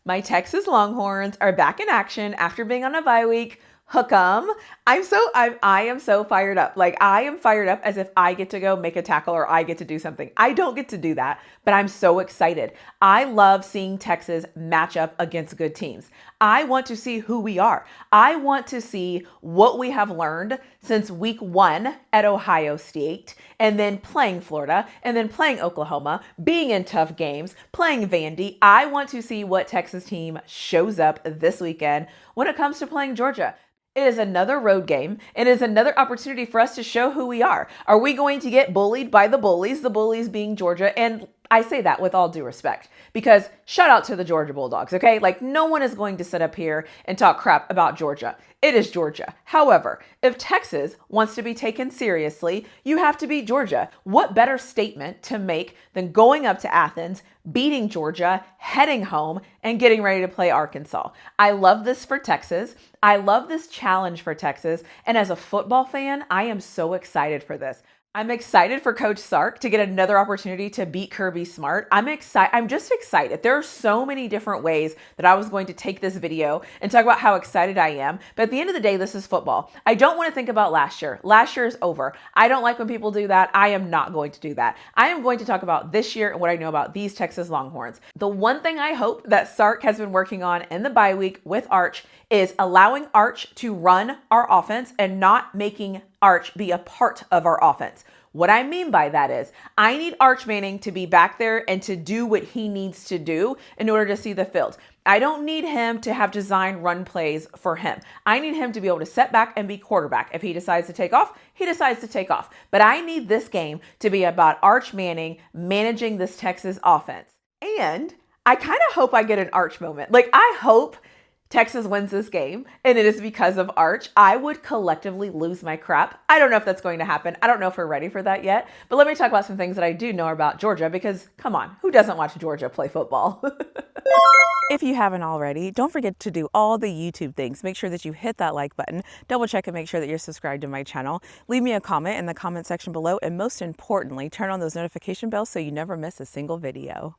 My Texas Longhorns are back in action after being on a bye week. Hook 'em. I am so fired up. Like, I am fired up as if I get to go make a tackle or I get to do something. I don't get to do that, but I'm so excited. I love seeing Texas match up against good teams. I want to see who we are. I want to see what we have learned since week 1 at Ohio State, and then playing Florida, and then playing Oklahoma, being in tough games, playing Vandy. I want to see what Texas team shows up this weekend when it comes to playing Georgia. It is another road game. It is another opportunity for us to show who we are. Are we going to get bullied by the bullies being Georgia? And I say that with all due respect, because shout out to the Georgia Bulldogs, okay? Like, no one is going to sit up here and talk crap about Georgia. It is Georgia. However, if Texas wants to be taken seriously, you have to beat Georgia. What better statement to make than going up to Athens, beating Georgia, heading home, and getting ready to play Arkansas? I love this for Texas. I love this challenge for Texas. And as a football fan, I am so excited for this. I'm excited for Coach Sark to get another opportunity to beat Kirby Smart. I'm just excited. There are so many different ways that I was going to take this video and talk about how excited I am. But at the end of the day, this is football. I don't want to think about last year. Last year is over. I don't like when people do that. I am not going to do that. I am going to talk about this year and what I know about these Texas Longhorns. The one thing I hope that Sark has been working on in the bye week with Arch is allowing Arch to run our offense and not making Arch be a part of our offense. What I mean by that is I need Arch Manning to be back there and to do what he needs to do in order to see the field. I don't need him to have designed run plays for him. I need him to be able to set back and be quarterback. If he decides to take off, he decides to take off. But I need this game to be about Arch Manning managing this Texas offense. And I kind of hope I get an Arch moment. Like, I hope Texas wins this game, and it is because of Arch. I would collectively lose my crap. I don't know if that's going to happen. I don't know if we're ready for that yet. But let me talk about some things that I do know about Georgia, because come on, who doesn't watch Georgia play football? If you haven't already, don't forget to do all the YouTube things. Make sure that you hit that like button, double check and make sure that you're subscribed to my channel. Leave me a comment in the comment section below, and most importantly, turn on those notification bells so you never miss a single video.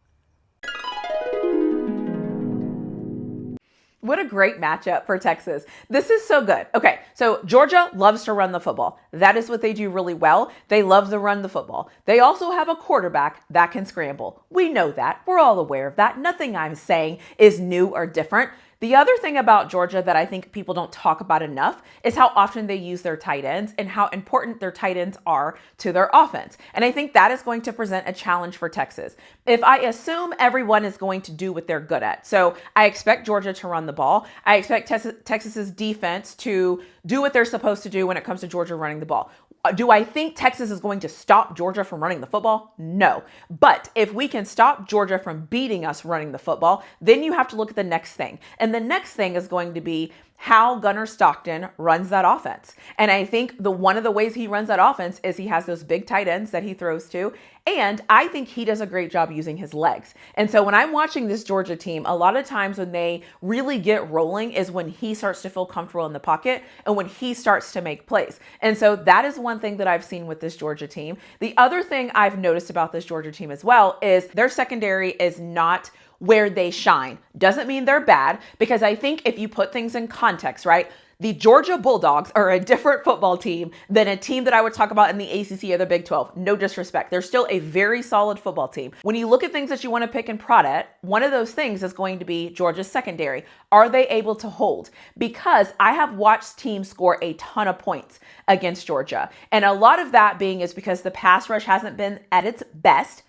What a great matchup for Texas. This is so good. Okay, so Georgia loves to run the football. That is what they do really well. They love to run the football. They also have a quarterback that can scramble. We know that. We're all aware of that. Nothing I'm saying is new or different. The other thing about Georgia that I think people don't talk about enough is how often they use their tight ends and how important their tight ends are to their offense. And I think that is going to present a challenge for Texas. If I assume everyone is going to do what they're good at. So I expect Georgia to run the ball. I expect Texas's defense to do what they're supposed to do when it comes to Georgia running the ball. Do I think Texas is going to stop Georgia from running the football? No. But if we can stop Georgia from beating us running the football, then you have to look at the next thing. And the next thing is going to be how Gunnar Stockton runs that offense. And I think one of the ways he runs that offense is he has those big tight ends that he throws to. And I think he does a great job using his legs. And so when I'm watching this Georgia team, a lot of times when they really get rolling is when he starts to feel comfortable in the pocket and when he starts to make plays. And so that is one thing that I've seen with this Georgia team. The other thing I've noticed about this Georgia team as well is their secondary is not where they shine. Doesn't mean they're bad, because I think if you put things in context, right? The Georgia Bulldogs are a different football team than a team that I would talk about in the ACC or the Big 12. No disrespect. They're still a very solid football team. When you look at things that you want to pick and prod at, one of those things is going to be Georgia's secondary. Are they able to hold? Because I have watched teams score a ton of points against Georgia. And a lot of that being is because the pass rush hasn't been at its best.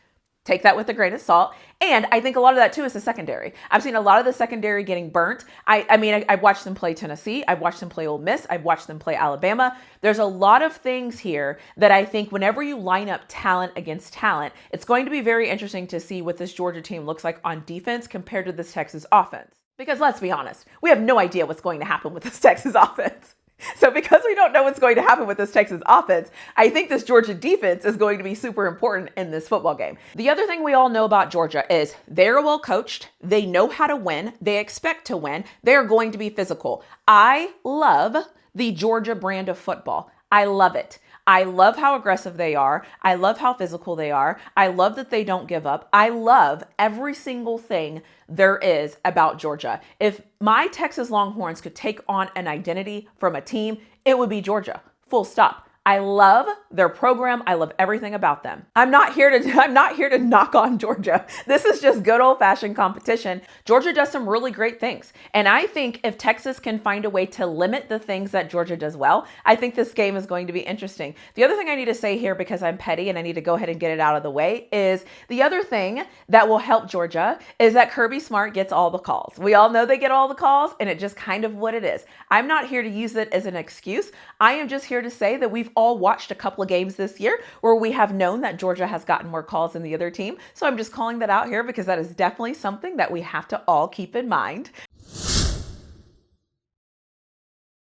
Take that with a grain of salt. And I think a lot of that too is the secondary. I've seen a lot of the secondary getting burnt. I've watched them play Tennessee. I've watched them play Ole Miss. I've watched them play Alabama. There's a lot of things here that I think whenever you line up talent against talent, it's going to be very interesting to see what this Georgia team looks like on defense compared to this Texas offense. Because let's be honest, we have no idea what's going to happen with this Texas offense. So because we don't know what's going to happen with this Texas offense, I think this Georgia defense is going to be super important in this football game. The other thing we all know about Georgia is they're well coached. They know how to win. They expect to win. They're going to be physical. I love the Georgia brand of football. I love it. I love how aggressive they are. I love how physical they are. I love that they don't give up. I love every single thing there is about Georgia. If my Texas Longhorns could take on an identity from a team, it would be Georgia. Full stop. I love their program. I love everything about them. I'm not here to knock on Georgia. This is just good old-fashioned competition. Georgia does some really great things. And I think if Texas can find a way to limit the things that Georgia does well, I think this game is going to be interesting. The other thing I need to say here, because I'm petty and I need to go ahead and get it out of the way, is the other thing that will help Georgia is that Kirby Smart gets all the calls. We all know they get all the calls, and it just kind of what it is. I'm not here to use it as an excuse. I am just here to say that we've all watched a couple of games this year where we have known that Georgia has gotten more calls than the other team. So I'm just calling that out here because that is definitely something that we have to all keep in mind.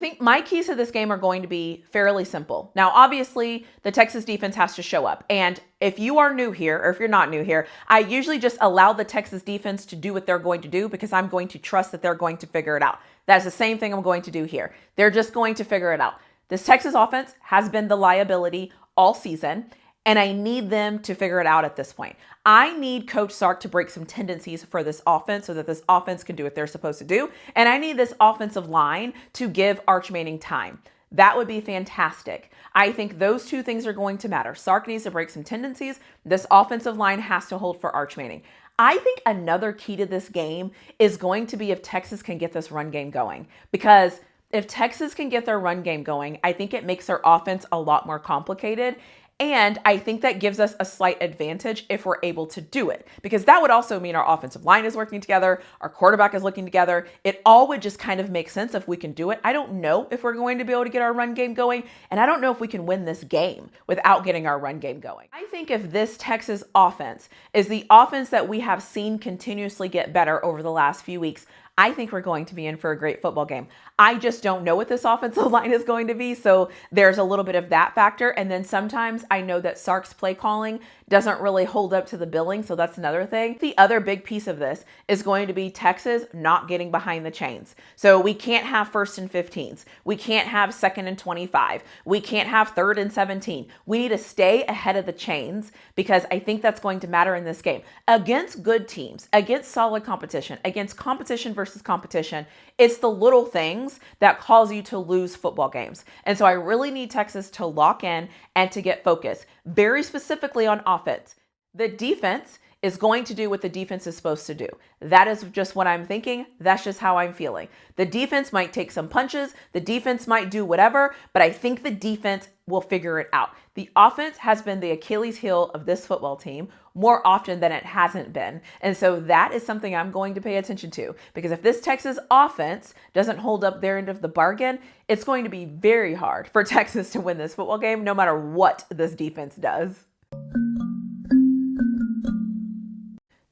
I think my keys to this game are going to be fairly simple. Now, obviously, the Texas defense has to show up. And if you are new here, or if you're not new here, I usually just allow the Texas defense to do what they're going to do because I'm going to trust that they're going to figure it out. That's the same thing I'm going to do here. They're just going to figure it out. This Texas offense has been the liability all season, and I need them to figure it out at this point. I need Coach Sark to break some tendencies for this offense so that this offense can do what they're supposed to do, and I need this offensive line to give Arch Manning time. That would be fantastic. I think those two things are going to matter. Sark needs to break some tendencies. This offensive line has to hold for Arch Manning. I think another key to this game is going to be if Texas can get this run game going, because if Texas can get their run game going, I think it makes their offense a lot more complicated. And I think that gives us a slight advantage if we're able to do it, because that would also mean our offensive line is working together, our quarterback is looking together. It all would just kind of make sense if we can do it. I don't know if we're going to be able to get our run game going, and I don't know if we can win this game without getting our run game going. I think if this Texas offense is the offense that we have seen continuously get better over the last few weeks, I think we're going to be in for a great football game. I just don't know what this offensive line is going to be, so there's a little bit of that factor. And then sometimes I know that Sark's play calling doesn't really hold up to the billing, so that's another thing. The other big piece of this is going to be Texas not getting behind the chains. So we can't have 1st and 15s. We can't have 2nd and 25. We can't have 3rd and 17. We need to stay ahead of the chains because I think that's going to matter in this game. Against good teams, against solid competition, against competition versus competition, it's the little things that cause you to lose football games. And so I really need Texas to lock in and to get focused, very specifically on offense. The defense is going to do what the defense is supposed to do. That is just what I'm thinking. That's just how I'm feeling. The defense might take some punches. The defense might do whatever, but I think the defense will figure it out. The offense has been the Achilles heel of this football team more often than it hasn't been. And so that is something I'm going to pay attention to, because if this Texas offense doesn't hold up their end of the bargain, it's going to be very hard for Texas to win this football game, no matter what this defense does.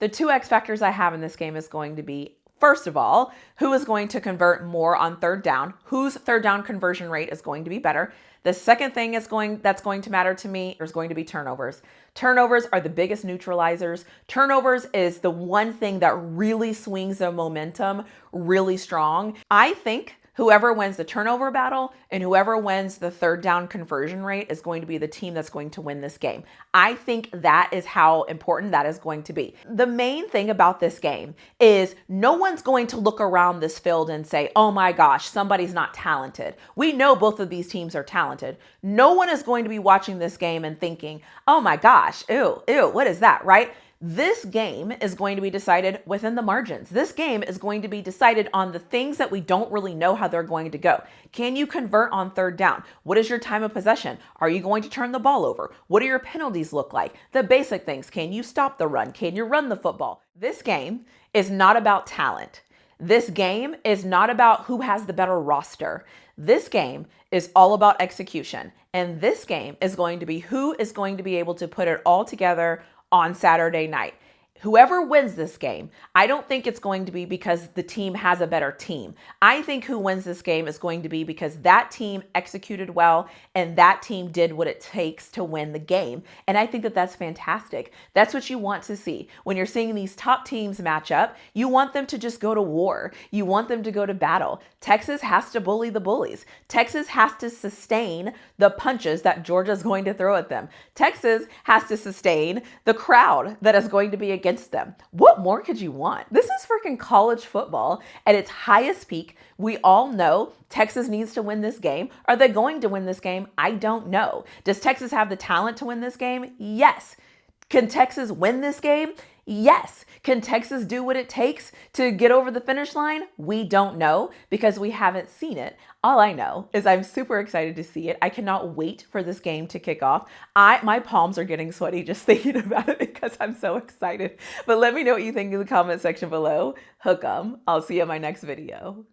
The two X factors I have in this game is going to be, first of all, who is going to convert more on 3rd down, whose 3rd down conversion rate is going to be better. The second thing that's going to matter to me is going to be turnovers. Turnovers are the biggest neutralizers. Turnovers is the one thing that really swings the momentum really strong. I think whoever wins the turnover battle and whoever wins the 3rd down conversion rate is going to be the team that's going to win this game. I think that is how important that is going to be. The main thing about this game is no one's going to look around this field and say, oh my gosh, somebody's not talented. We know both of these teams are talented. No one is going to be watching this game and thinking, oh my gosh, ew, what is that, right? This game is going to be decided within the margins. This game is going to be decided on the things that we don't really know how they're going to go. Can you convert on 3rd down? What is your time of possession? Are you going to turn the ball over? What do your penalties look like? The basic things. Can you stop the run? Can you run the football? This game is not about talent. This game is not about who has the better roster. This game is all about execution. And this game is going to be who is going to be able to put it all together on Saturday night. whoever wins this game, I don't think it's going to be because the team has a better team. I think who wins this game is going to be because that team executed well and that team did what it takes to win the game. And I think that that's fantastic. That's what you want to see. When you're seeing these top teams match up, you want them to just go to war. You want them to go to battle. Texas has to bully the bullies. Texas has to sustain the punches that Georgia's going to throw at them. Texas has to sustain the crowd that is going to be against them. What more could you want? This is freaking college football at its highest peak. We all know Texas needs to win this game. Are they going to win this game? I don't know. Does Texas have the talent to win this game? Yes. Can Texas win this game? Yes. Can Texas do what it takes to get over the finish line? We don't know because we haven't seen it. All I know is I'm super excited to see it. I cannot wait for this game to kick off. My palms are getting sweaty just thinking about it because I'm so excited. But let me know what you think in the comment section below. Hook 'em. I'll see you in my next video.